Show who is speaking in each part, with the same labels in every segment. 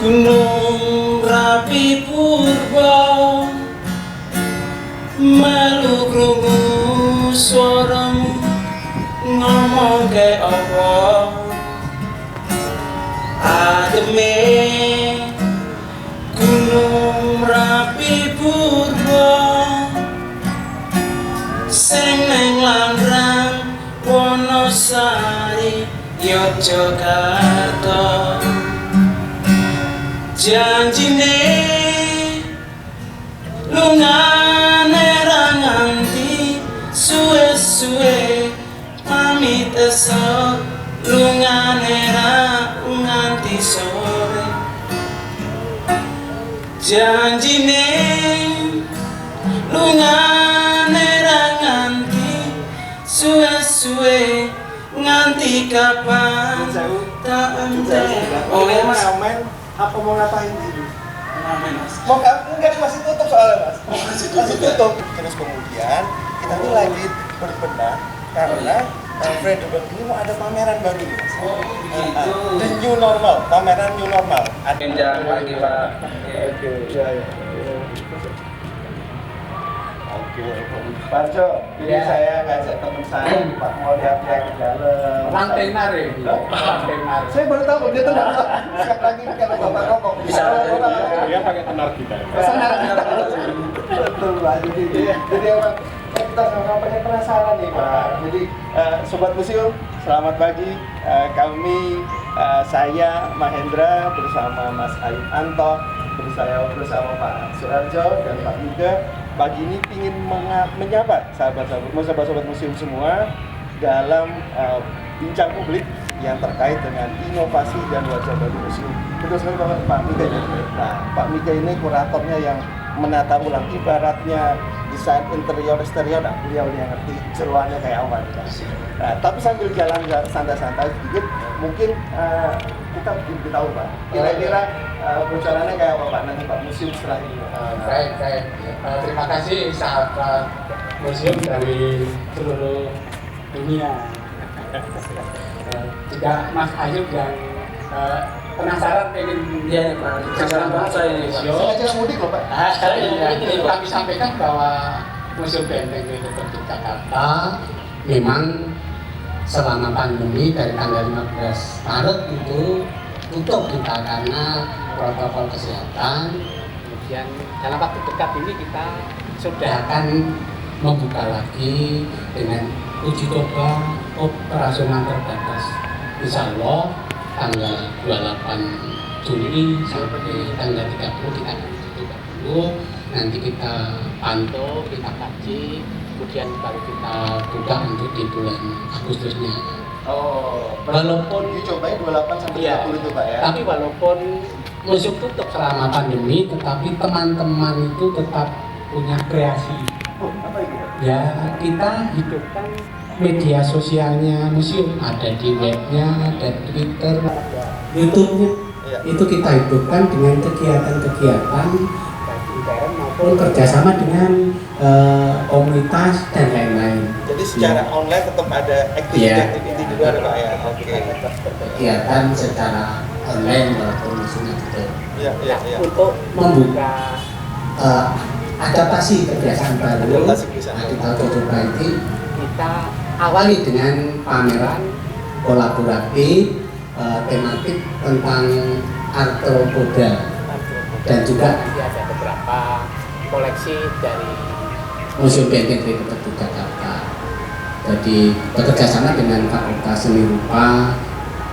Speaker 1: Gunung Rapi Purba melu krungu swaramu ngomong ke apa ademe Gunung Rapi Purba sing neng Landrang Wonosari Yogyakarta janjine lungane ra nganti suwe-suwe pamit esok lungane ra nganti sore janjine lungane ra nganti suwe-suwe nganti kapan tak entek.
Speaker 2: Oh ya mas, ngamen apa mau ngapain sih?
Speaker 1: Ngamen mas.
Speaker 2: Mau enggak masih tutup soalnya mas. Masih tutup. Terus kemudian kita ini lagi berbenah karena Fredable ini mau ada pameran baru nih mas.
Speaker 1: Oh begitu.
Speaker 2: The new normal, pameran new normal.
Speaker 1: Jangan lagi pak.
Speaker 2: Oke, ya. Oke, Pak Jo, ini saya ngajak teman saya, Pak mau lihat-lihat ke dalam.
Speaker 3: Rantai nari, rantai nari.
Speaker 2: Saya baru tahu dia tuh siap lagi kalau bapak rokok.
Speaker 1: Bisa.
Speaker 3: Dia pakai tenar kita.
Speaker 2: Betul Pak, jadi emang kita sama-sama penasaran nih Pak. Jadi Sobat Museum, selamat pagi. Kami, saya Mahendra bersama Mas Ayub Anto, bersama Pak Suharjo dan Pak Mika. Pagi ini ingin menyapa sahabat-sahabat museum semua dalam bincang publik yang terkait dengan inovasi dan wajah baru museum. Betul sekali Pak Mika. Nah, Pak Mika ini kuratornya yang menata ulang, ibaratnya desain interior eksterior. Nah, beliau yang ngerti jeruannya kayak apa. Nah, tapi sambil jalan santai-santai sedikit, mungkin kita belum tahu Pak. Kira-kira bocorannya kayak apa Pak nanti Pak museum setelah ini?
Speaker 3: Baik. Terima kasih sahabat museum dari seluruh dunia. Juga Mas Ayub yang penasaran pengen
Speaker 1: Iya pak. Penasaran banget saya ini pak.
Speaker 2: Saya mudik loh Pak.
Speaker 3: Kami sampaikan bahwa Museum Benteng Republik Jakarta memang selama pandemi dari tanggal 15 Maret itu tutup kita karena protokol kesehatan. Kemudian dalam waktu dekat ini kita sudah akan membuka lagi dengan uji coba operasional terbatas. Insya Allah tanggal 28 Juli sampai tanggal 30 kita akan tutup dulu. Nanti kita pantau, kita kaji, kemudian baru kita buka untuk di bulan Agustusnya.
Speaker 2: Oh,
Speaker 3: Walaupun
Speaker 2: dicobain 28 sampai 30 itu Pak ya.
Speaker 3: Tapi walaupun museum tutup selama pandemi, tetapi teman-teman itu tetap punya kreasi.
Speaker 2: Oh, apa itu Pak?
Speaker 3: Ya, kita hidupkan media sosialnya museum, ada di webnya, ada Twitter, ada YouTube-nya.
Speaker 2: Iya.
Speaker 3: Itu kita hidupkan dengan kegiatan-kegiatan baik intern maupun kerjasama dengan komunitas dan lain-lain.
Speaker 2: Jadi secara online tetap ada activity di luar Pak ya. Oke.
Speaker 3: Kegiatan secara online walaupun museumnya tutup.
Speaker 2: Iya.
Speaker 3: Untuk membuka adaptasi kebiasaan baru,
Speaker 2: Adaptasi kebiasaan
Speaker 3: di tahun 2020 kita awali dengan pameran kolaboratif tematik tentang arthropoda dan juga nanti ada beberapa koleksi dari Museum Benteng Republik Jakarta. Jadi bekerjasama dengan Fakultas Seni Rupa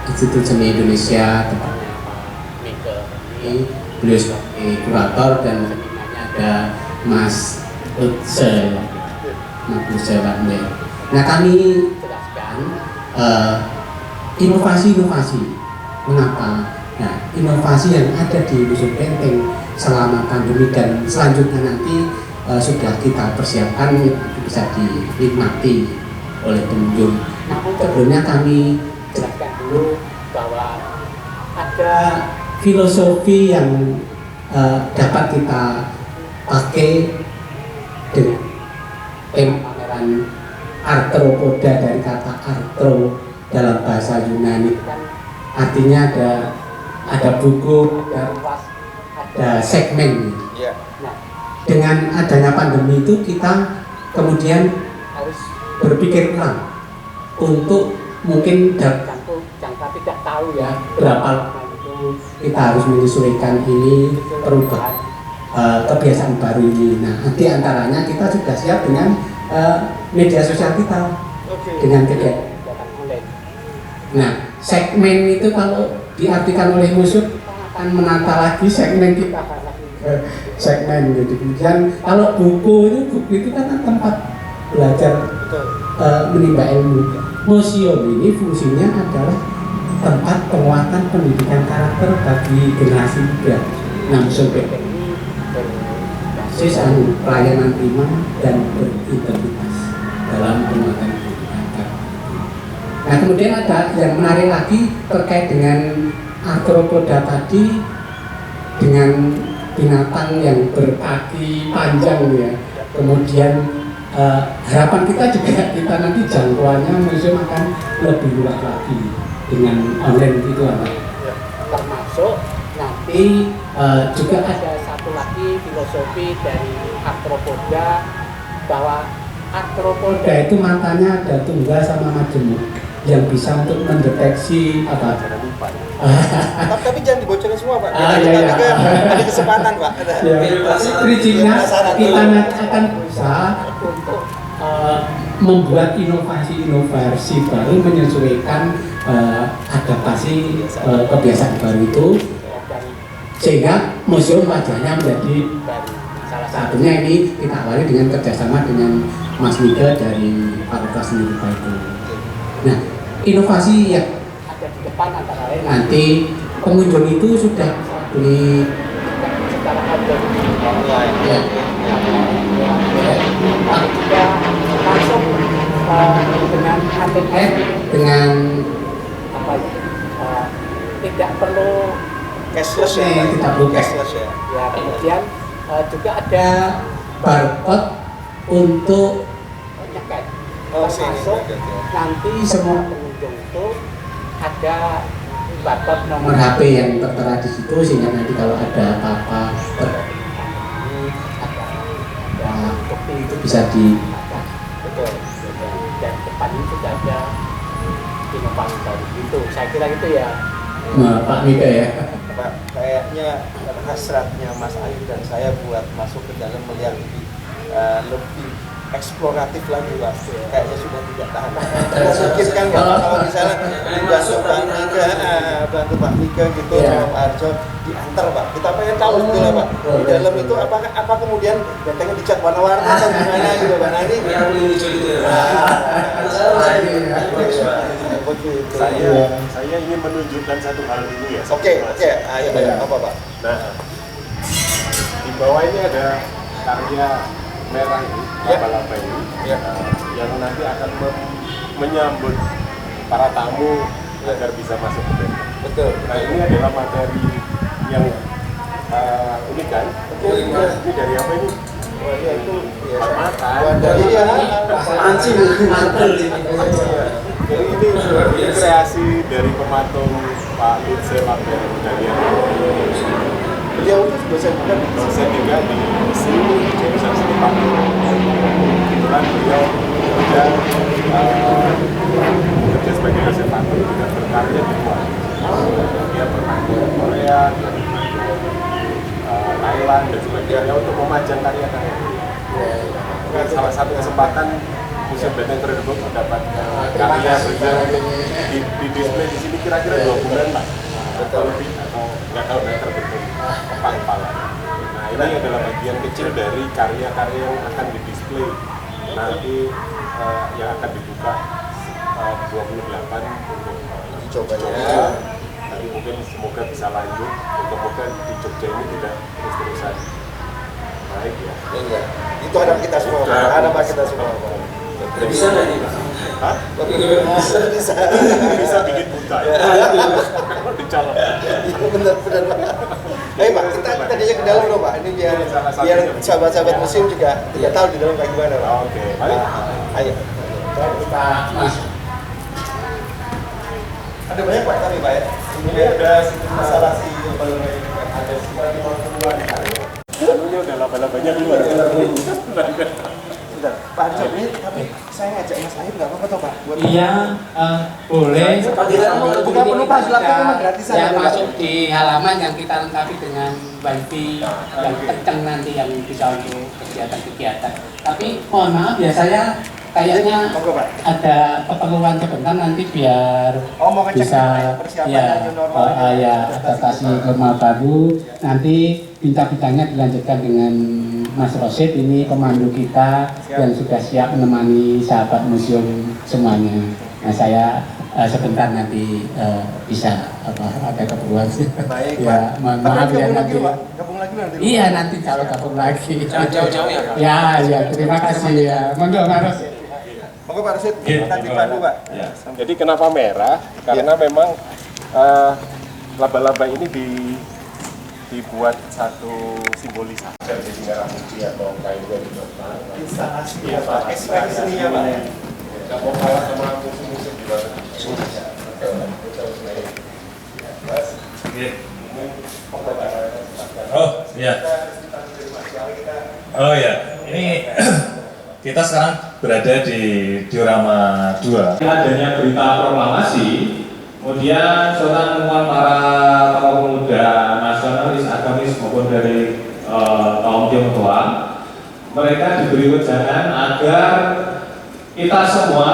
Speaker 3: Institut Seni Indonesia, tempatnya Pak Mika ini, beliau sebagai kurator dan senimannya ada Mas Lutse Lambe. Nah, kami jelaskan inovasi-inovasi. Mengapa? Nah, inovasi yang ada di Museum Benteng selama pandemi dan selanjutnya nanti sudah kita persiapkan bisa dinikmati oleh pengunjung. Namun sebelumnya kami jelaskan dulu bahwa ada filosofi yang dapat kita pakai dengan tema pameran arthropoda, dari kata arthro dalam bahasa Yunani kan artinya ada ada buku, ada segmen.
Speaker 2: Iya.
Speaker 3: Nah, dengan adanya pandemi itu kita kemudian harus berpikir ulang untuk mungkin jangka tidak tahu ya berapa lama itu kita harus menyesuaikan ini perubahan kebiasaan baru ini. Nah, di antaranya kita sudah siap dengan media sosial kita, dengan kegiatan online. Nah, segmen itu kalau diartikan oleh musuh akan menata lagi segmen kita, segmen gitu. Kemudian kalau buku itu kan tempat belajar menimba ilmu. Museum ini fungsinya adalah tempat penguatan pendidikan karakter bagi generasi muda. Nah, museum benteng ini berbasis pelayanan prima dan berintegritas dalam penguatan pendidikan karakter. Nah, kemudian ada yang menarik lagi terkait dengan arthropoda tadi, dengan binatang yang berkaki panjang ya. Kemudian harapan kita juga kita nanti jangkauannya museum akan lebih luas lagi dengan online itu apa. Termasuk nanti juga ada satu lagi filosofi dari arthropoda, bahwa arthropoda itu matanya ada tunggal sama majemuk yang bisa untuk mendeteksi apa.
Speaker 2: Tapi jangan dibocorin semua, Pak.
Speaker 3: Iya.
Speaker 2: Ada kesempatan, Pak.
Speaker 3: Prinsipnya kita akan berusaha untuk membuat inovasi baru menyesuaikan adaptasi kebiasaan baru itu, sehingga museum wajahnya menjadi baru. Salah satunya ini kita awali dengan kerjasama dengan Mas Mika dari Fakultas Seni Rupa itu. Nah, inovasi yang ada di depan antara lain nanti pengunjung itu sudah beli secara online ya. Juga langsung dengan ATM, dengan apa tidak perlu
Speaker 2: cashless ya,
Speaker 3: tidak perlu
Speaker 2: cashless ya.
Speaker 3: Ya, kemudian juga ada barcode untuk nyekat. Termasuk nanti semua pengunjung itu ada barcode nomor HP yang tertera di situ, sehingga nanti kalau ada apa-apa ada bukti itu bisa dibaca. Betul. Dan depan ini sudah ada inovasi baru itu. Saya kira itu ya. Nah, Pak Mika ya.
Speaker 2: Pak, kayaknya hasratnya Mas Ayu dan saya buat masuk ke dalam melihat lebih eksploratif lagi, Pak. Kayaknya sudah tidak tahan. Mungkin kan kalau misalnya bantu Pak Mika gitu, sama Pak Arjo diantar, Pak. Kita pengen tahu gitu lah, Pak. Di dalam itu apa kemudian bentengnya dicat warna-warna atau gimana gitu, Pak. Nah, ini
Speaker 1: yang lucu gitu ya.
Speaker 4: Saya ingin menunjukkan satu hal dulu ya.
Speaker 2: Oke, ayo apa, Pak?
Speaker 4: Nah, di bawah ini ada karya merah ini, laba-laba ini, yang nanti akan menyambut para tamu agar bisa masuk ke benteng.
Speaker 2: Betul.
Speaker 4: Nah, ini adalah materi yang unik kan? Ini dari apa ini?
Speaker 2: Oh iya, itu
Speaker 4: makan.
Speaker 2: Dari
Speaker 1: Anjing mantel ini.
Speaker 4: Jadi ini kreasi dari pematung Pak Lutse Lampir Dalian.
Speaker 2: beliau itu dosen
Speaker 4: juga di sini jurusan seni patung. Kebetulan beliau bekerja sebagai dosen patung dan berkarya di luar. Dia pernah ke Korea, dia pernah ke Thailand dan sebagainya untuk memajang karya-karya. Salah satu kesempatan Museum Benteng Kredebok mendapat karya beliau di display di sini kira-kira 2 bulan Pak. Atau lebih, atau nggak tahu terbentuk kepala. Nah, ini adalah bagian kecil dari karya-karya yang akan didisplay nanti yang akan dibuka 28 untuk
Speaker 2: dicoba
Speaker 4: ya. Nanti mungkin semoga bisa lanjut, moga-moga di Jogja ini tidak terus-terusan baik ya.
Speaker 2: Iya. Itu harapan kita semua, harapan kita semua.
Speaker 1: Bisa nggak nih Pak?
Speaker 4: Hah?
Speaker 2: Bisa.
Speaker 4: Bisa bikin buta ya. Kalau dicolok.
Speaker 2: Iya benar. Ayo Pak, kita diajak ke dalam dong Pak. Ini biar sahabat-sahabat museum juga tidak tahu di dalam kayak gimana Pak.
Speaker 4: Oke, baik.
Speaker 2: Ayo.
Speaker 3: Kita masuk.
Speaker 2: Ada banyak Pak tapi Pak ya. Ini ada instalasi apa namanya? Ada seperti pertemuan. Anunya udah laba-labanya keluar. Bentar, Pak Ansor ini tapi saya ngajak Mas Aib nggak apa-apa toh Pak? Buat
Speaker 3: Iya, boleh.
Speaker 2: bukan penumpang silahkan memang gratisan.
Speaker 3: Ya masuk di halaman yang kita lengkapi dengan wifi yang kencang nanti yang bisa untuk kegiatan-kegiatan. Tapi mohon maaf ya, saya kayaknya
Speaker 2: Monggo, Pak.
Speaker 3: ada keperluan sebentar nanti biar
Speaker 2: mau ngecek
Speaker 3: bisa
Speaker 2: persiapan
Speaker 3: ya,
Speaker 2: new normal.
Speaker 3: ya adaptasi normal baru. Nanti bincang-bincangnya dilanjutkan dengan Mas Rosid, ini pemandu kita yang sudah siap menemani sahabat museum semuanya. Nah saya sebentar nanti bisa ada keperluan sih.
Speaker 2: Baik,
Speaker 3: Ya,
Speaker 2: Pak.
Speaker 3: maaf ya nanti.
Speaker 2: Gabung lagi nanti.
Speaker 3: Iya nanti kalau gabung lagi.
Speaker 1: Jangan jauh-jauh ya, Pak.
Speaker 3: Ya, terima kasih ya. Monggo Mas Rosid.
Speaker 2: Monggo Pak Rosid, nanti pandu Pak.
Speaker 4: Ya. Jadi kenapa merah? Karena memang laba-laba ini dibuat satu simbolisasi dari merah putih atau kayu dari Jepang.
Speaker 2: Instalasi ya Pak, ekspresinya Pak.
Speaker 4: Nggak mau kalah sama musim-musim di luar negeri.
Speaker 5: Oh iya. Oh iya. Ini kita sekarang berada di diorama 2. Adanya berita proklamasi, kemudian Sultan mengumumkan para tokoh pemuda nasionalis, agamis maupun dari kaum Tionghoa, mereka diberi wejangan agar kita semua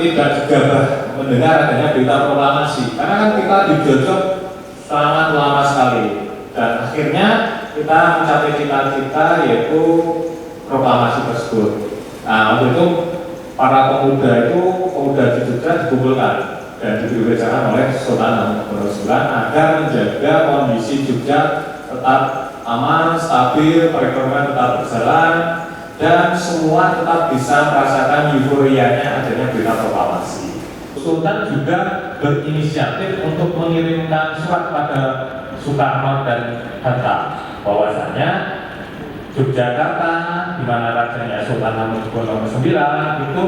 Speaker 5: tidak gegabah mendengar adanya berita proklamasi, karena kan kita dijojok sangat lama sekali, dan akhirnya kita mencapai cita-cita yaitu proklamasi tersebut. Nah, untuk itu para pemuda di Jogja dikumpulkan dan diberi wejangan oleh Sultan Hamengkubuwono agar menjaga kondisi Jogja tetap aman, stabil, perekonomian tetap berjalan, dan semua tetap bisa merasakan euforianya adanya berita proklamasi. Sultan juga berinisiatif untuk mengirimkan surat pada Soekarno dan Hatta bahwasanya Yogyakarta, di mana rajanya Sultan Hamengkubuwono IX itu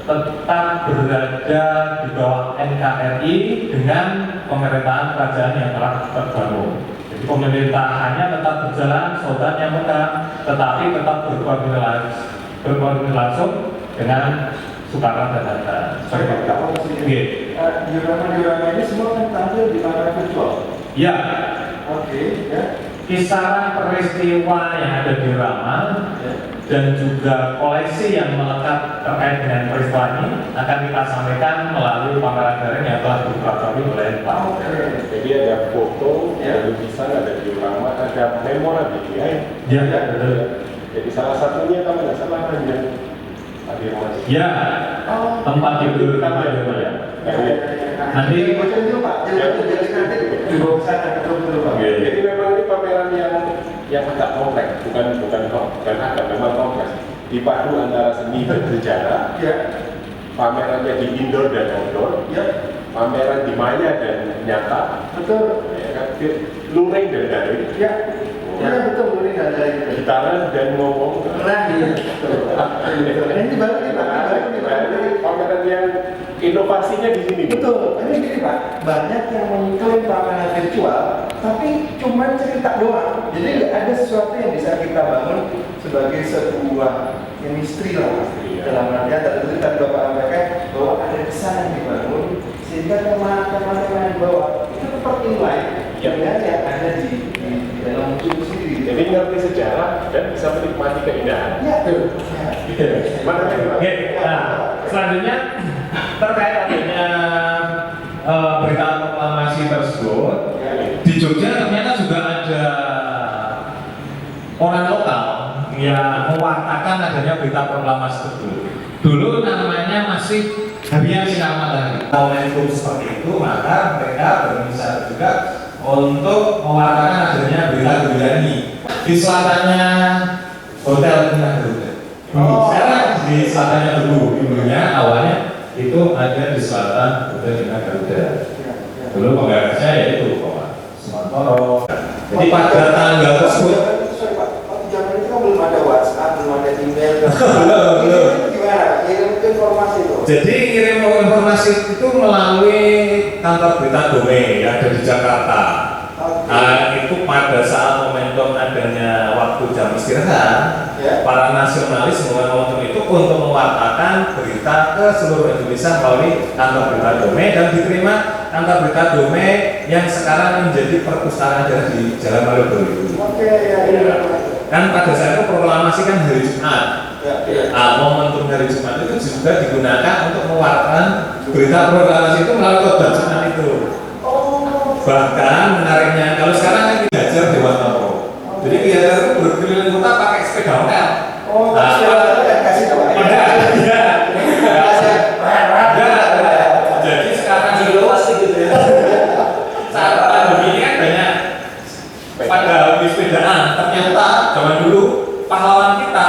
Speaker 5: tetap berada di bawah NKRI dengan pemerintahan kerajaan yang telah terbangun. Jadi pemerintahannya tetap berjalan, Sultan yang megang, tetapi tetap berkoordinasi langsung dengan Soekarno dan Hatta.
Speaker 2: Diorama-diorama ini semua kan tampil di kamera virtual.
Speaker 5: Ya.
Speaker 2: Oke, ya.
Speaker 5: Kisaran peristiwa yang ada di Rama dan juga koleksi yang melekat terkait dengan peristiwa ini akan kita sampaikan melalui pameran daring yang telah dikuratori oleh Pak.
Speaker 4: Jadi ada foto, ada lukisan, ada diorama, ada memorabilia.
Speaker 5: Ya, betul.
Speaker 4: Jadi salah satunya kalau nggak salah hanya hadir mas.
Speaker 5: Ya, tempat tidur utama ya. Nanti
Speaker 2: bocor dulu Pak, jadi nanti dibawa ke sana ke dulu Pak.
Speaker 4: Jadi memang ini pameran yang agak kompleks, bukan agak, memang kompleks. Dipadu antara seni dan sejarah.
Speaker 2: Ya.
Speaker 4: Pamerannya di indoor dan outdoor.
Speaker 2: Ya.
Speaker 4: Pameran di maya dan nyata.
Speaker 2: Betul.
Speaker 4: Ya kan? Luring dan daring.
Speaker 2: Ya. Ya betul, boleh nggak ada itu.
Speaker 4: Gitaran dan ngomong.
Speaker 2: Nah, iya. Betul. Ini baru nih Pak,
Speaker 4: Ini pameran yang inovasinya di sini.
Speaker 2: Betul. Ini gini Pak, banyak yang mengklaim pameran virtual, tapi cuma cerita doang. Jadi nggak ada sesuatu yang bisa kita bangun sebagai sebuah chemistry lah. Dalam artian tertentu tadi Bapak sampaikan bahwa ada kesan yang dibangun sehingga teman-teman yang bawah itu tetap inline dengan yang ada di dalam museum sendiri.
Speaker 4: Jadi ngerti sejarah dan bisa menikmati keindahan.
Speaker 2: Ya, betul.
Speaker 4: Mana yang
Speaker 5: Oke, nah, selanjutnya terkait adanya berita proklamasi tersebut di Jogja ternyata juga ada orang lokal yang mewartakan adanya berita proklamasi tersebut. Dulu namanya masih Harian Sinar Matahari. Momentum seperti itu, maka mereka berinisiatif juga untuk mewartakan adanya berita-berita ini di selatannya Hotel Indah Garuda. Sekarang di selatannya dulunya awalnya itu ada di selatan Hotel Indah Garuda. Dulu penggagasnya yaitu Pak Sumantoro. Jadi pada tanggal tersebut,
Speaker 2: Sorry Pak, waktu zaman itu kan belum ada WhatsApp, belum ada email.
Speaker 5: belum.
Speaker 2: Itu gimana? Itu informasi itu?
Speaker 5: Jadi kirim informasi itu melalui kantor berita Dome yang ada di Jakarta. Itu pada saat momentum adanya waktu jam istirahat, para nasionalis menggunakan momentum itu untuk mewartakan berita ke seluruh Indonesia melalui kantor berita Dome, dan diterima kantor berita Dome yang sekarang menjadi perpustakaan daerah di Jalan Malioboro itu. Kan pada saat itu proklamasi kan hari Jumat. Momentum hari Jumat itu juga digunakan untuk mewartakan berita proklamasi itu melalui khotbah Jumat itu. Bahkan menariknya, kalau sekarang kan diajar di Warnapro, jadi diajar itu berkeliling kota pakai sepeda ontel. Jadi sekarang itu saat pandemi ini kan banyak pada hobi sepedaan. Ternyata zaman dulu pahlawan kita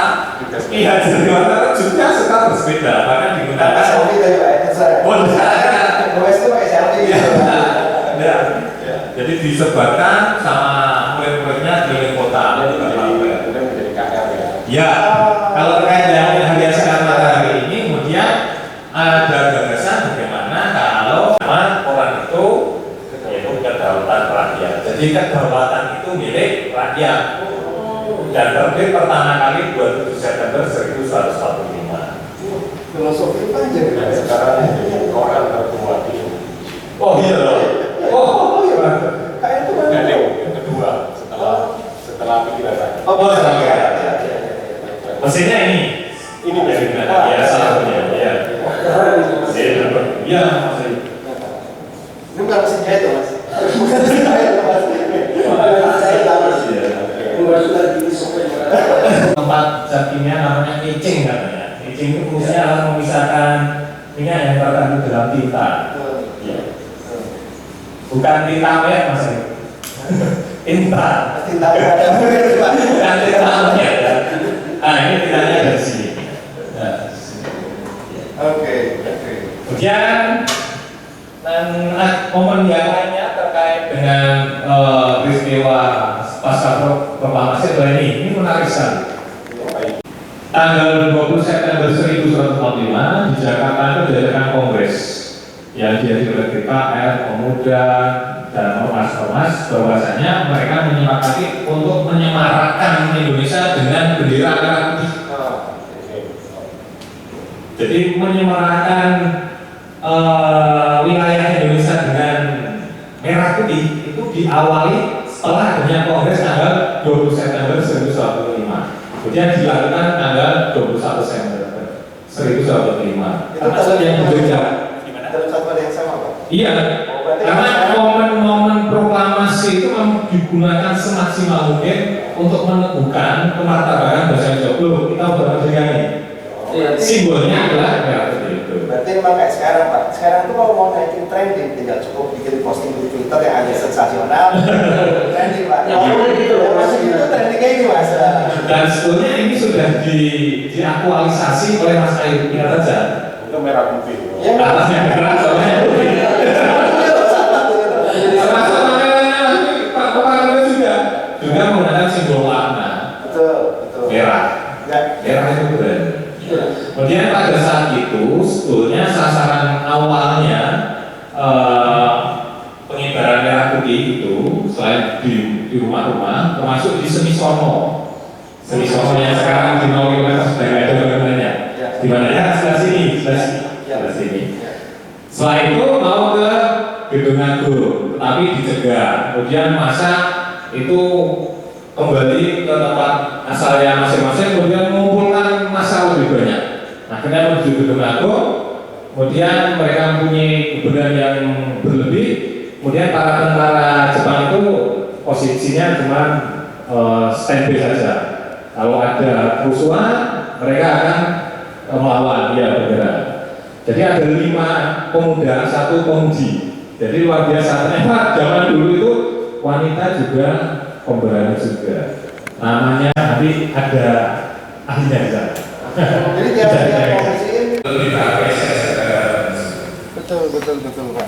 Speaker 5: diajar di Warnapro juga suka bersepeda, bahkan digunakan. Jadi disebarkan sama murid-muridnya keliling kota.
Speaker 4: Kemudian menjadi KR ya.
Speaker 5: Ya, kalau terkait dengan Hari Sinar Matahari ini, kemudian ada gagasan bagaimana kalau orang itu yaitu kedaulatan rakyat. Jadi kedaulatan itu milik rakyat. Dan terbit pertama kali 27 September 1145.
Speaker 2: Filosofi panjang ya.
Speaker 4: Sekarang ini Koran tertua di.
Speaker 5: Oh iya loh. Oh iya.
Speaker 2: Kayak itu kan.
Speaker 4: Yang kedua setelah pikiran saya.
Speaker 5: Oh setelah. Mesinnya ini.
Speaker 4: Ini mesinnya.
Speaker 5: Ya salah punya. Ya. Iya.
Speaker 2: Ini bukan mesin jahit tuh mas.
Speaker 5: Tempat zat kimia namanya etching katanya. Etching itu fungsinya adalah memisahkan minyak yang terkandung dalam tinta. Bukan tinta merah mas. Tinta. Bukan tinta merah ya. Ini tintanya dari sini.
Speaker 2: Oke.
Speaker 5: Kemudian momen yang lainnya terkait dengan peristiwa pasca proklamasi adalah ini menarik sekali. Tanggal 20 September 1145 di Jakarta itu diadakan kongres yang dihadiri oleh DPR, Pemuda, dan ormas-ormas, bahwasanya mereka menyepakati untuk menyemarakkan Indonesia dengan bendera merah putih. Jadi menyemarakkan wilayah Indonesia dengan merah putih itu diawali setelah adanya kongres tanggal 20 September 1145. Kemudian dilakukan tanggal 21 September 1145. Termasuk yang berbeda.
Speaker 2: Dalam satu yang sama Pak?
Speaker 5: Iya, karena momen-momen proklamasi itu memang digunakan semaksimal mungkin untuk meneguhkan kemartabakan bahasa Jawa. Kita berdiri ini. Simbolnya adalah merah putih itu.
Speaker 2: Berarti memang kayak sekarang Pak. Sekarang tuh kalau mau naikin trending tinggal cukup bikin posting di Twitter yang agak sensasional. Trending Pak. Masuk itu trendingnya ini Mas.
Speaker 5: Dan sebetulnya ini sudah diaktualisasi oleh Mas Ayu. Ingat saja.
Speaker 4: Itu merah putih.
Speaker 2: Ya,
Speaker 5: Atasnya merah, soalnya putih. Termasuk kameranya Pak Kepala juga menggunakan simbol warna.
Speaker 2: Betul.
Speaker 5: Merah. Merah itu keren. Kemudian pada saat itu sebetulnya sasaran awalnya pengibaran merah putih itu selain di rumah-rumah termasuk di Semisono yang sekarang di 0 km sudah ada bangunannya. Di mana ya? Sebelah sini. Setelah itu mau ke Gedung Agung, tetapi dicegah. Kemudian masa itu kembali ke tempat asalnya masing-masing, kemudian mengumpulkan massa lebih banyak. Akhirnya menuju Gedung Agung, kemudian mereka mempunyai beban yang berlebih. Kemudian para tentara Jepang itu posisinya cuma standby saja. Kalau ada kerusuhan, mereka akan melawan, bergerak. Jadi ada 5 pemuda, 1 pemudi. Jadi luar biasa. Ternyata zaman dulu itu wanita juga pemberani juga. Namanya nanti ada ahlinya bisa.
Speaker 2: Jadi tiap posisiin. Betul Pak.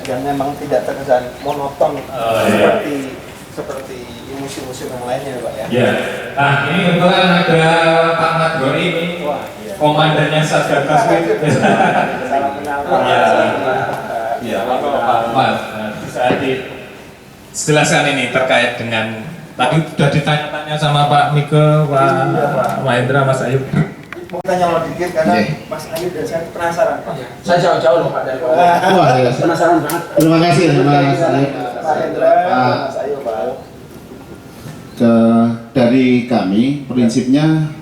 Speaker 2: Yang memang tidak terkesan monoton seperti museum-museum yang lainnya ya Pak ya.
Speaker 5: Ya, nah ini kebetulan ada Pak Madgori ini,
Speaker 2: Wah, iya.
Speaker 5: komandannya Satgas Covid.
Speaker 2: Salam kenal Pak.
Speaker 5: Iya, iya, Pak. Nah, bisa dijelaskan ini terkait dengan tadi sudah ditanya-tanya sama Pak Mike, Pak Mahendra, Mas Ayub.
Speaker 2: Mau tanya lo dikit karena Mas Ayu dan saya penasaran Pak.
Speaker 1: Saya jauh-jauh loh Pak dari Pak.
Speaker 6: Wah, ya.
Speaker 1: Penasaran banget.
Speaker 6: Terima kasih Mas.
Speaker 2: Pak Hendra, Mas Ayu Pak.
Speaker 6: Dari kami, prinsipnya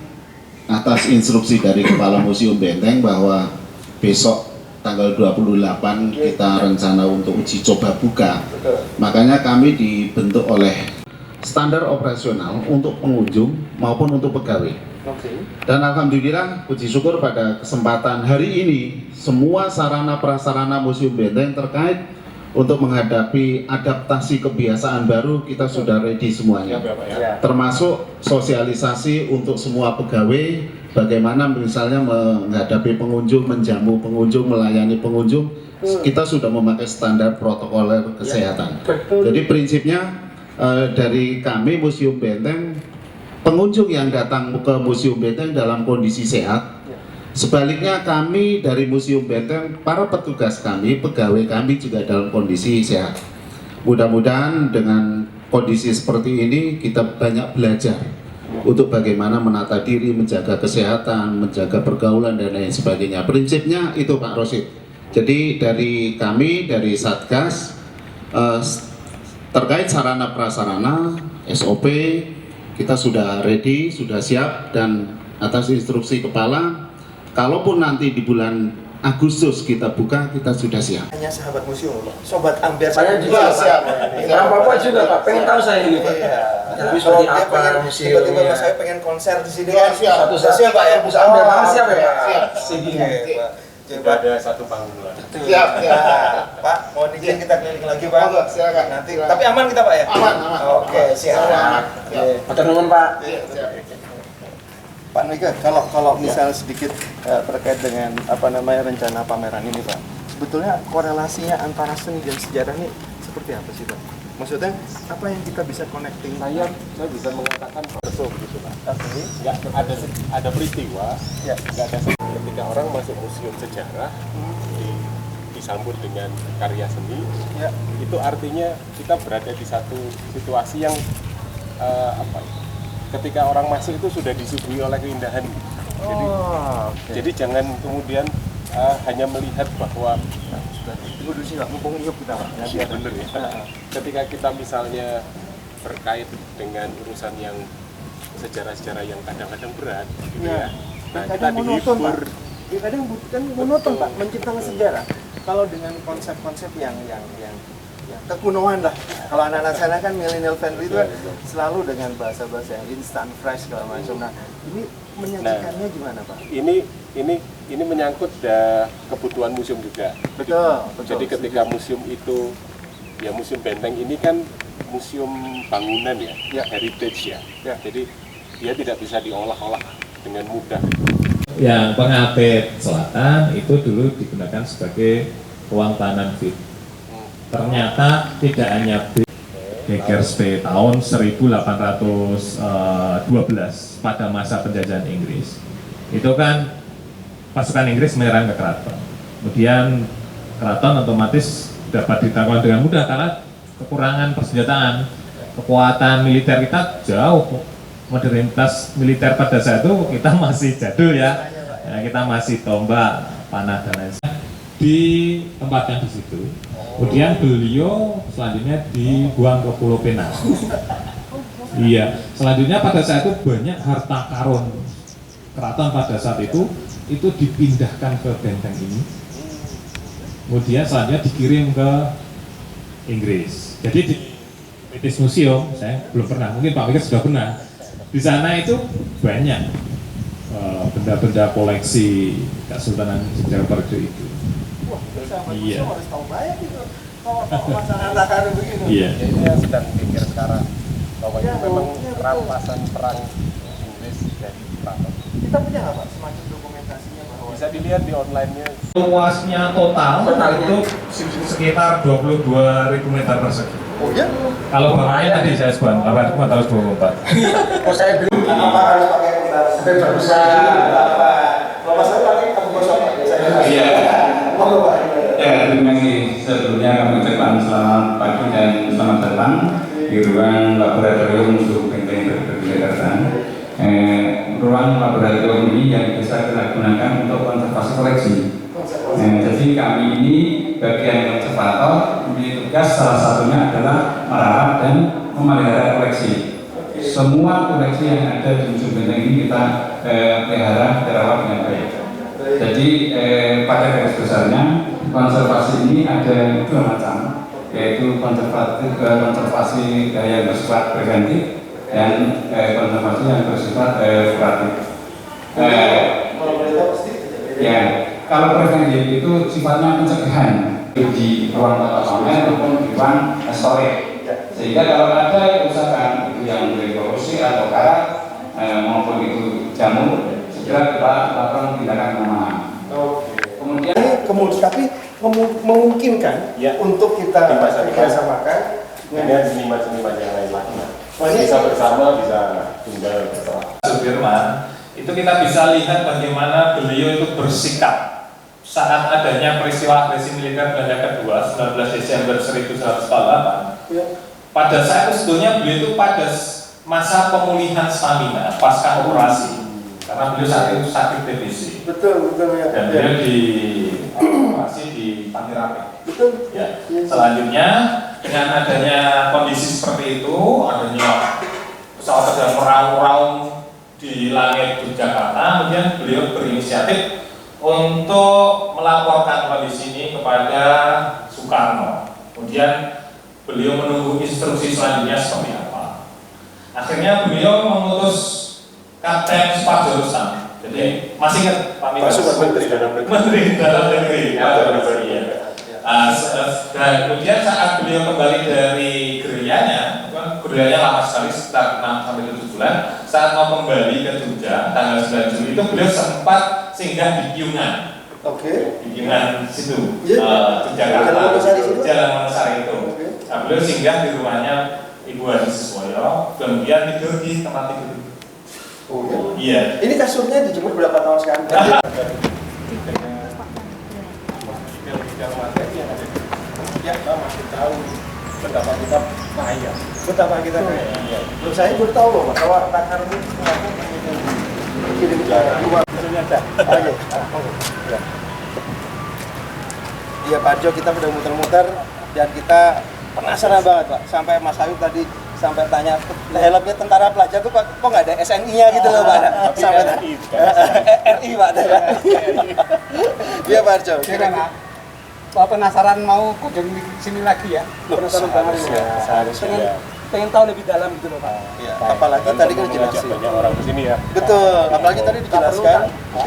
Speaker 6: atas instruksi dari Kepala Museum Benteng bahwa besok tanggal 28 kita rencana untuk uji coba buka.
Speaker 2: Betul.
Speaker 6: Makanya kami dibentuk oleh standar operasional untuk pengunjung maupun untuk pegawai.
Speaker 2: Oke.
Speaker 6: Dan alhamdulillah puji syukur pada kesempatan hari ini semua sarana prasarana Museum Benteng terkait untuk menghadapi adaptasi kebiasaan baru kita sudah ready semuanya.
Speaker 2: Ya.
Speaker 6: Termasuk sosialisasi untuk semua pegawai bagaimana misalnya menghadapi pengunjung, menjamu pengunjung, melayani pengunjung, kita sudah memakai standar protokoler kesehatan. Jadi prinsipnya dari kami Museum Benteng, pengunjung yang datang ke Museum Benteng dalam kondisi sehat. Sebaliknya kami dari Museum Benteng, para petugas kami, pegawai kami juga dalam kondisi sehat. Mudah-mudahan dengan kondisi seperti ini kita banyak belajar untuk bagaimana menata diri, menjaga kesehatan, menjaga pergaulan dan lain sebagainya. Prinsipnya itu Pak Rosid. Jadi dari kami, dari Satgas, terkait sarana prasarana, SOP, kita sudah ready, sudah siap, dan atas instruksi kepala, kalaupun nanti di bulan Agustus kita buka, kita sudah siap.
Speaker 2: Hanya sahabat museum Pak. Sobat Amber
Speaker 1: Saya juga
Speaker 2: siap.
Speaker 1: Orang Papua juga Pak, pengen tahu saya ini Pak.
Speaker 2: Iya.
Speaker 1: Tapi seperti
Speaker 2: Dia
Speaker 1: apa
Speaker 2: pengen-
Speaker 1: museumnya?
Speaker 2: Tiba-tiba Mas saya pengen konser di sini kan.
Speaker 1: Satu saat
Speaker 2: siap Pak ya.
Speaker 1: bisa ambil mana siap ya Pak?
Speaker 6: Siap.
Speaker 1: Sini.
Speaker 2: Oke, Pak.
Speaker 4: Sudah ada satu panggung.
Speaker 2: Siap, ya. Pak, mau izin kita keliling lagi Pak?
Speaker 6: Monggo, silakan.
Speaker 2: Nanti, tapi aman kita Pak ya?
Speaker 6: Aman, aman.
Speaker 2: Oke, siap.
Speaker 6: Aman.
Speaker 2: Oke.
Speaker 1: Matur nuwun Pak.
Speaker 2: Pak Mika, kalau misalnya sedikit terkait dengan rencana pameran ini Pak, sebetulnya korelasinya antara seni dan sejarah ini seperti apa sih Pak? Maksudnya apa yang kita bisa connecting?
Speaker 4: Saya bisa mengatakan betul begitu Pak.
Speaker 2: Oke.
Speaker 4: Nggak ada peristiwa,
Speaker 2: Ya.
Speaker 4: nggak ada ketika orang masuk museum sejarah disambut dengan karya seni,
Speaker 2: Ya.
Speaker 4: itu artinya kita berada di satu situasi yang ketika orang masuk itu sudah disuguhi oleh keindahan. Jadi jangan kemudian hanya melihat bahwa
Speaker 2: Tunggu dulu sih Pak, mumpung hidup kita Pak.
Speaker 4: iya bener ya. Ketika kita misalnya berkait dengan urusan yang sejarah-sejarah yang kadang-kadang berat, gitu ya. Nah, kita
Speaker 2: Kadang monoton Pak.
Speaker 4: dihibur.
Speaker 2: Ya, kadang bukan monoton Pak, menciptakan sejarah. Kalau dengan konsep-konsep yang kekunoan lah. Kalau anak-anak sana kan millennial friendly itu kan selalu dengan bahasa-bahasa yang instant fresh segala macam. Nah, ini menyajikannya gimana Pak?
Speaker 4: Ini menyangkut kebutuhan museum juga.
Speaker 2: Betul.
Speaker 4: Jadi ketika museum itu, ya Museum Benteng ini kan museum bangunan ya, heritage ya. Jadi dia tidak bisa diolah-olah dengan mudah.
Speaker 5: Yang Pengabet Selatan itu dulu digunakan sebagai ruang tahanan VIP. Ternyata tidak hanya Bekerspe tahun 1812 pada masa penjajahan Inggris. Itu kan pasukan Inggris menyerang ke keraton. Kemudian keraton otomatis dapat ditangkap dengan mudah karena kekurangan persenjataan. Kekuatan militer kita jauh. Modernitas militer pada saat itu kita masih jadul ya. Kita masih tombak, panah dan lain sebagainya. Ditempatkan di situ. Kemudian beliau selanjutnya dibuang ke Pulau Penang. Iya, selanjutnya pada saat itu banyak harta karun keraton pada saat itu dipindahkan ke benteng ini. Kemudian selanjutnya dikirim ke Inggris. Jadi di British Museum, saya belum pernah, mungkin Pak Mikir sudah pernah. Di sana itu banyak benda-benda koleksi Kesultanan sejak pada itu. Iya.
Speaker 2: Harus tahu banyak gitu. Kalau masalah karun begini.
Speaker 5: Iya.
Speaker 4: Saya sedang pikir sekarang bahwa
Speaker 2: Ya,
Speaker 4: itu memang
Speaker 2: betul.
Speaker 4: rampasan perang Inggris dari keraton.
Speaker 2: Kita punya nggak Pak semacam dokumentasinya bahwa
Speaker 4: bisa dilihat di online-nya.
Speaker 5: Luasnya total
Speaker 1: Totalnya.
Speaker 5: itu sekitar 22.000 meter persegi.
Speaker 2: Oh ya?
Speaker 5: Kalau bapaknya tadi saya sebut 824.
Speaker 1: Oh saya beli
Speaker 2: Apa harus pakai bentar?
Speaker 1: sampai berusaha.
Speaker 2: Kalau Mas Ayu pakai kamu gosok.
Speaker 7: Iya.
Speaker 2: Monggo Pak.
Speaker 7: Ya, terima kasih. Sebelumnya kami ucapkan selamat pagi dan selamat datang di ruang laboratorium Musuh Benteng Jakarta. Ruang laboratorium ini yang bisa kita gunakan untuk konservasi koleksi. Jadi kami ini bagian konservator, memiliki tugas salah satunya adalah merawat dan memelihara koleksi. Semua koleksi yang ada di Museum Benteng ini kita pelihara, dirawat dengan baik. Jadi pada garis besarnya konservasi ini ada dua macam, yaitu konservasi yang bersifat preventif dan konservasi yang bersifat kuratif. Ya, kalau preventif itu sifatnya pencegahan di ruang tata pamer maupun di ruang storage. Sehingga kalau ada kerusakan itu yang reproduksi atau karat maupun itu jamur, segera kita lakukan tindakan pemahaman. Kemudian
Speaker 2: Tapi memungkinkan
Speaker 4: Ya.
Speaker 2: untuk kita
Speaker 4: Dipasarkan.
Speaker 2: samakan
Speaker 4: Dengan seniman-seniman yang lain lagi.
Speaker 2: Masih-
Speaker 4: Bisa bersama, bisa tunggal bersama.
Speaker 5: Sudirman itu kita bisa lihat bagaimana beliau itu bersikap saat adanya peristiwa agresi militer Belanda kedua 19 Desember 1148.
Speaker 2: Ya.
Speaker 5: Pada saat itu sebetulnya beliau itu pada masa pemulihan stamina pasca operasi karena beliau saat itu sakit TBC
Speaker 2: Betul ya.
Speaker 5: dan beliau di operasi di Pantirapek.
Speaker 2: Betul.
Speaker 5: Ya. Selanjutnya dengan adanya kondisi seperti itu, adanya pesawat sedang meraung-raung di langit Yogyakarta, kemudian beliau berinisiatif untuk melaporkan kondisi ini kepada Soekarno. Kemudian beliau menunggu instruksi selanjutnya seperti apa. Akhirnya beliau mengutus Kapten Suparjorusam. Jadi masih ingat Pak Mikas?
Speaker 4: Menteri Dalam Negeri.
Speaker 5: Menteri Dalam Negeri.
Speaker 4: Ya,
Speaker 5: Pak
Speaker 4: benar.
Speaker 5: Iya. Dan kemudian saat beliau kembali dari gerilyanya, gerilyanya lama sekali sekitar 6 sampai 7 bulan. Saat mau kembali ke Jogja tanggal 9 Juli itu beliau sempat singgah di Piungan,
Speaker 2: Oke.
Speaker 5: di Piungan situ,
Speaker 2: Iya.
Speaker 5: Jakarta,
Speaker 2: Jalan Wonosari situ?
Speaker 5: Jalan Wonosari itu.
Speaker 2: Oke.
Speaker 5: Nah, beliau singgah di rumahnya Ibu Hadi Suswoyo, kemudian tidur di tempat tidur.
Speaker 2: Oh ya.
Speaker 5: Iya.
Speaker 2: Ini kasurnya dijemur berapa tahun sekali?
Speaker 4: Bidang materi yang ada di ya, kita masih tahu betapa kita kaya.
Speaker 2: Betapa kita kaya. Loh, saya baru tahu loh Pak, bahwa Takar ini kirim ke luar.
Speaker 4: Ternyata.
Speaker 2: Oke. Iya Pak Jo, kita udah muter-muter dan kita penasaran banget Pak. Sampai Mas Ayu tadi sampai tanya helmnya tentara pelajar tuh Pak, kok nggak ada SNI-nya gitu loh Pak?
Speaker 4: Tapi
Speaker 2: Sampai
Speaker 4: RI,
Speaker 2: RI Pak. Iya Pak Jo.
Speaker 8: Penasaran mau kunjung di sini lagi ya?
Speaker 2: Penasaran banget ya.
Speaker 4: Seharusnya.
Speaker 8: Pengen tahu lebih dalam gitu loh Pak.
Speaker 2: Iya, apalagi tadi kan
Speaker 4: mengajak
Speaker 2: dijelasin.
Speaker 4: banyak orang ke sini ya.
Speaker 2: Betul, apalagi tadi dijelaskan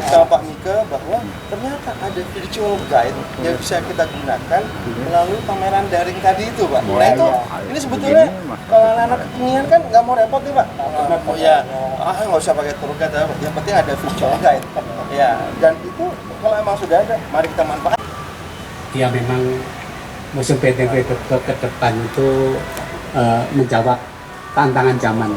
Speaker 2: sama Pak Mika bahwa ternyata ada virtual guide yang bisa kita gunakan melalui pameran daring tadi itu Pak. Nah itu, ini sebetulnya kalau anak-anak kekinian kan nggak mau repot nih Pak. Oh ya, nggak usah pakai tour guide, yang penting ada virtual guide. Ya, dan itu kalau emang sudah ada, mari kita manfaatkan.
Speaker 3: Ya memang Museum Benteng ke depan itu menjawab tantangan zaman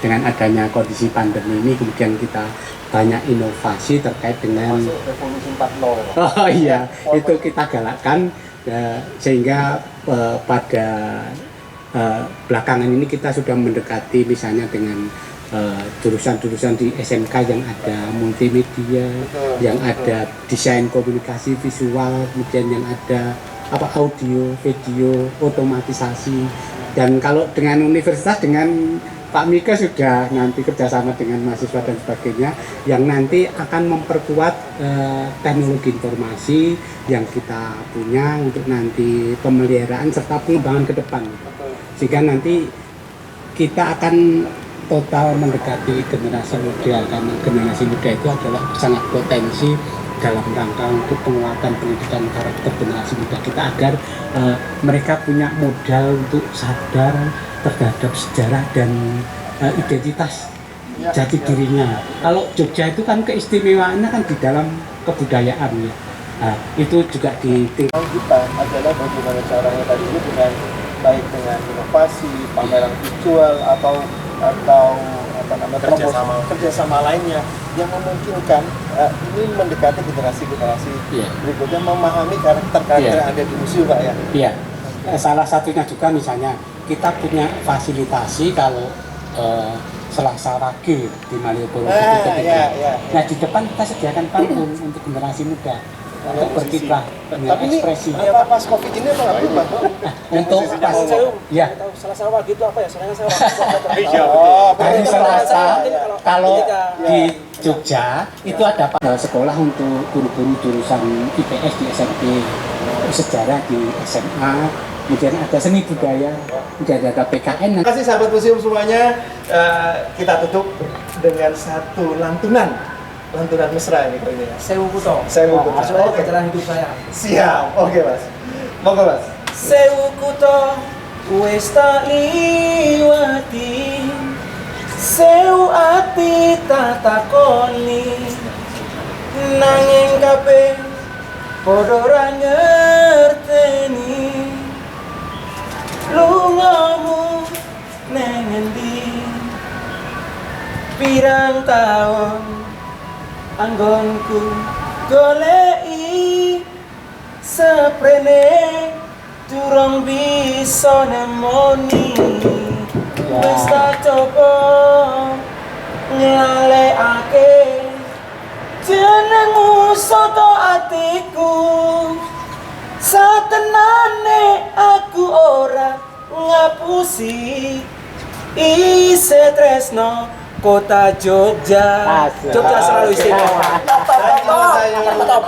Speaker 3: dengan adanya kondisi pandemi ini, kemudian kita banyak inovasi terkait dengan
Speaker 2: Revolusi 4.0.
Speaker 3: oh iya itu kita galakkan sehingga pada belakangan ini kita sudah mendekati misalnya dengan jurusan-jurusan di SMK yang ada multimedia, yang ada desain komunikasi visual, kemudian yang ada audio, video, otomatisasi. Dan kalau dengan universitas, dengan Pak Mika sudah nanti kerjasama dengan mahasiswa dan sebagainya yang nanti akan memperkuat teknologi informasi yang kita punya untuk nanti pemeliharaan serta pengembangan ke depan. Sehingga nanti kita akan total mendekati generasi muda, karena generasi muda itu adalah sangat potensi dalam rangka untuk penguatan pendidikan karakter generasi muda kita agar mereka punya modal untuk sadar terhadap sejarah dan identitas jati dirinya. Kalau Jogja itu kan keistimewaannya kan di dalam kebudayaan ya. Nah, itu juga
Speaker 2: Kita adalah bagaimana caranya tadi itu dengan baik dengan inovasi, pameran virtual atau apa namanya kerjasama lainnya yang memungkinkan ini mendekati generasi berikutnya memahami karakter yang ada di museum, Pak ya.
Speaker 3: Iya. Salah satunya juga misalnya kita punya fasilitasi kalau Selasa Wage di Malioboro itu Nah di depan kita sediakan panggung untuk generasi muda untuk berkiprah, ekspresi.
Speaker 2: Apa pas Covid ini apa nggak Pak?
Speaker 3: Untuk pas, ya.
Speaker 8: Selasa Wage itu apa ya? Selasa
Speaker 3: Hari Selasa kalau di Jogja itu ada sekolah untuk guru-guru jurusan IPS di SMP, sejarah di SMA, kemudian ada seni budaya, kemudian ada PKN.
Speaker 2: Terima kasih sahabat museum semuanya. Kita tutup dengan satu lantunan mesra ini kali ini ya.
Speaker 8: Sewu Kuto.
Speaker 2: Sewu Kuto.
Speaker 8: Maksudnya perjalanan hidup saya.
Speaker 2: Siap, oke Mas. Monggo Mas.
Speaker 8: Sewu Kuto wis tak liwati, sewu ati tak takoni, nanging kabeh padha ora ngerteni. Lungamu nang endi? Pirang taun anggonku goleki seprene durung bisa nemoni. Wis tak coba ngalekake jenengmu saka atiku, satenane aku ora ngapusi ise tresno kota Jogja. Jogja selalu istimewa. Top.